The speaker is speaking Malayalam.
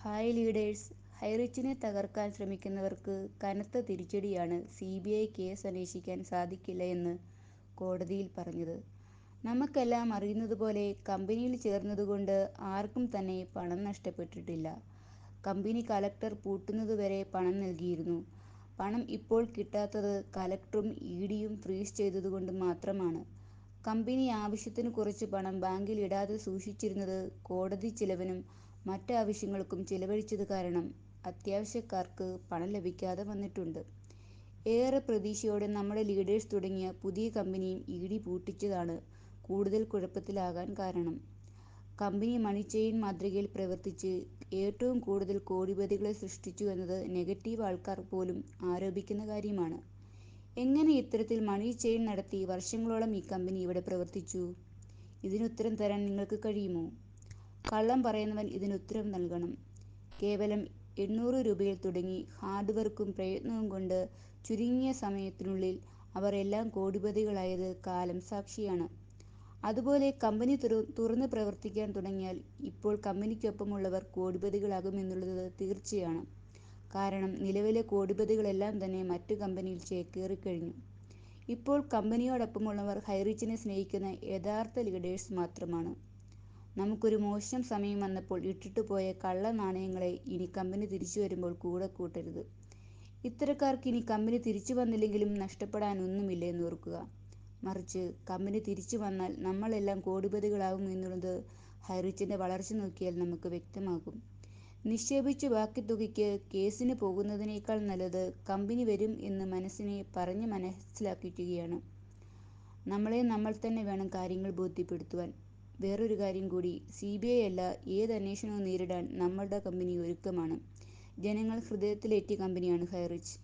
ഹായ് ലീഡേഴ്സ്, ഹൈറിച്ചിനെ തകർക്കാൻ ശ്രമിക്കുന്നവർക്ക് കനത്ത തിരിച്ചടിയാണ് CBI കേസ് അന്വേഷിക്കാൻ സാധിക്കില്ല എന്ന് കോടതിയിൽ പറഞ്ഞത്. നമുക്കെല്ലാം അറിയുന്നതുപോലെ കമ്പനിയിൽ ചേർന്നതുകൊണ്ട് ആർക്കും തന്നെ പണം നഷ്ടപ്പെട്ടിട്ടില്ല. കമ്പനി കലക്ടർ പൂട്ടുന്നതുവരെ പണം നൽകിയിരുന്നു. പണം ഇപ്പോൾ കിട്ടാത്തത് കലക്ടറും EDയും ഫ്രീസ് ചെയ്തതുകൊണ്ട് മാത്രമാണ്. കമ്പനി ആവശ്യത്തിന് കുറച്ച് പണം ബാങ്കിൽ ഇടാതെ സൂക്ഷിച്ചിരുന്നത് കോടതി ചിലവിനും മറ്റാവശ്യങ്ങൾക്കും ചിലവഴിച്ചത് കാരണം അത്യാവശ്യക്കാർക്ക് പണം ലഭിക്കാതെ വന്നിട്ടുണ്ട്. ഏറെ പ്രതീക്ഷയോടെ നമ്മുടെ ലീഡേഴ്സ് തുടങ്ങിയ പുതിയ കമ്പനിയും ED പൂട്ടിച്ചതാണ് കൂടുതൽ കുഴപ്പത്തിലാകാൻ കാരണം. കമ്പനി മണി ചെയിൻ മാതൃകയിൽ പ്രവർത്തിച്ച് ഏറ്റവും കൂടുതൽ കോടിപതികളെ സൃഷ്ടിച്ചു എന്നത് നെഗറ്റീവ് ആൾക്കാർ പോലും ആരോപിക്കുന്ന കാര്യമാണ്. എങ്ങനെ ഇത്തരത്തിൽ മണി ചെയിൻ നടത്തി വർഷങ്ങളോളം ഈ കമ്പനി ഇവിടെ പ്രവർത്തിച്ചു? ഇതിനുത്തരം തരാൻ നിങ്ങൾക്ക് കഴിയുമോ? കള്ളം പറയുന്നവൻ ഇതിനുത്തരം നൽകണം. കേവലം 800 രൂപയിൽ തുടങ്ങി ഹാർഡ് വർക്കും പ്രയത്നവും കൊണ്ട് ചുരുങ്ങിയ സമയത്തിനുള്ളിൽ അവർ എല്ലാം കോടിപതികളായത് കാലം സാക്ഷിയാണ്. അതുപോലെ കമ്പനി തുറന്ന് പ്രവർത്തിക്കാൻ തുടങ്ങിയാൽ ഇപ്പോൾ കമ്പനിക്കൊപ്പമുള്ളവർ കോടിപതികളാകുമെന്നുള്ളത് തീർച്ചയാണ്. കാരണം നിലവിലെ കോടിപതികളെല്ലാം തന്നെ മറ്റു കമ്പനിയിൽ ചേക്കേറിക്കഴിഞ്ഞു. ഇപ്പോൾ കമ്പനിയോടൊപ്പമുള്ളവർ ഹൈറിച്ചിനെ സ്നേഹിക്കുന്ന യഥാർത്ഥ ലീഡേഴ്സ് മാത്രമാണ്. നമുക്കൊരു മോശം സമയം വന്നപ്പോൾ ഇട്ടിട്ട് പോയ കള്ള നാണയങ്ങളെ ഇനി കമ്പനി തിരിച്ചു വരുമ്പോൾ കൂടെ കൂട്ടരുത്. ഇത്തരക്കാർക്ക് ഇനി കമ്പനി തിരിച്ചു വന്നില്ലെങ്കിലും നഷ്ടപ്പെടാനൊന്നുമില്ല എന്നോർക്കുക. മറിച്ച് കമ്പനി തിരിച്ചു വന്നാൽ നമ്മളെല്ലാം കോടിപതികളാകും എന്നുള്ളത് ഹൈറിച്ചിന്റെ വളർച്ച നോക്കിയാൽ നമുക്ക് വ്യക്തമാകും. നിക്ഷേപിച്ച ബാക്കി തുകയ്ക്ക് കേസിന് പോകുന്നതിനേക്കാൾ നല്ലത് കമ്പനി വരും എന്ന് മനസ്സിനെ പറഞ്ഞ് മനസ്സിലാക്കിക്കുകയാണ്. നമ്മളെ നമ്മൾ തന്നെ വേണം കാര്യങ്ങൾ ബോധ്യപ്പെടുത്തുവാൻ. വേറൊരു കാര്യം കൂടി, CBI അല്ല ഏത് അന്വേഷണവും നേരിടാൻ നമ്മളുടെ കമ്പനി ഒരുക്കമാണ്. ജനങ്ങൾ ഹൃദയത്തിലേറ്റിയ കമ്പനിയാണ് ഹൈറിച്ച്.